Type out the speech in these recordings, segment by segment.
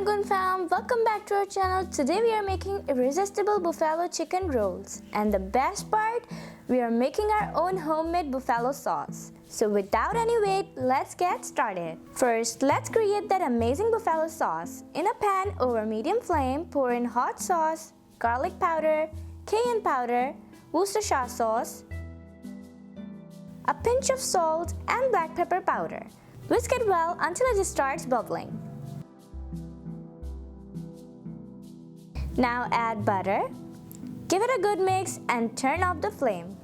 Rangoon fam, welcome back to our channel. Today we are making irresistible buffalo chicken rolls, and the best part, we are making our own homemade buffalo sauce. So without any wait, let's get started. First, let's create that amazing buffalo sauce. In a pan over medium flame, pour in hot sauce, garlic powder, cayenne powder, Worcestershire sauce, a pinch of salt and black pepper powder. Whisk it well until it starts bubbling. Now add butter, give it a good mix and turn off the flame.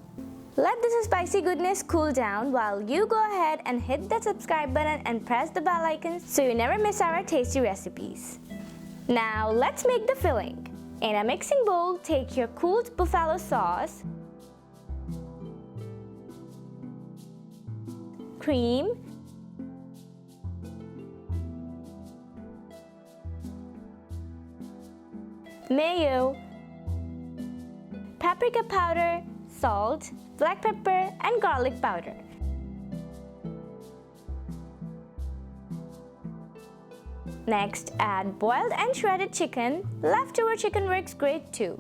Let this spicy goodness cool down while you go ahead and hit that subscribe button and press the bell icon so you never miss our tasty recipes. Now let's make the filling. In a mixing bowl, take your cooled buffalo sauce, cream, mayo, paprika powder, salt, black pepper and garlic powder. Next, add boiled and shredded chicken. Leftover chicken works great too.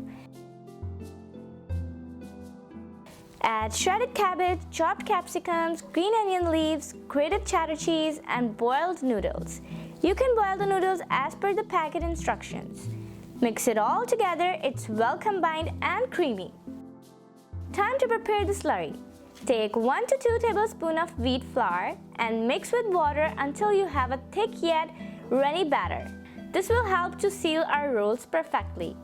Add shredded cabbage, chopped capsicums, green onion leaves, grated cheddar cheese and boiled noodles. You can boil the noodles as per the packet instructions. Mix it all together, it's well combined and creamy. Time to prepare the slurry. Take 1 to 2 tablespoons of wheat flour and mix with water until you have a thick yet runny batter. This will help to seal our rolls perfectly.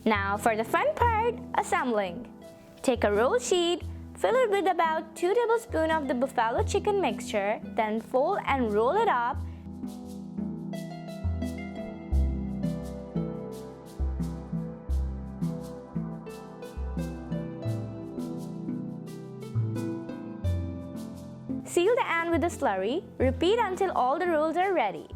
Now for the fun part, assembling. Take a roll sheet, fill it with about 2 tablespoons of the buffalo chicken mixture, then fold and roll it up. Seal the end with the slurry. Repeat until all the rolls are ready.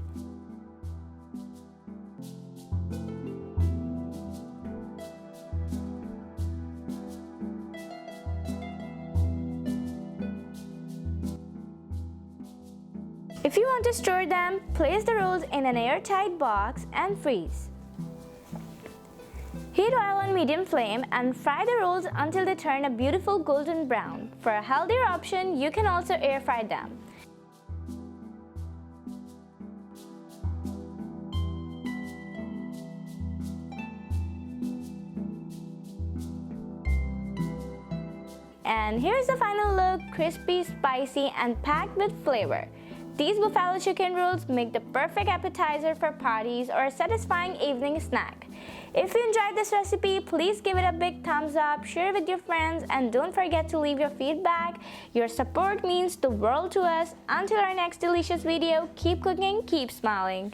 If you want to store them, place the rolls in an airtight box and freeze. Heat oil on medium flame and fry the rolls until they turn a beautiful golden brown. For a healthier option, you can also air fry them. And here's the final look, crispy, spicy and packed with flavor. These buffalo chicken rolls make the perfect appetizer for parties or a satisfying evening snack. If you enjoyed this recipe, please give it a big thumbs up, share it with your friends, and don't forget to leave your feedback. Your support means the world to us. Until our next delicious video, keep cooking, keep smiling.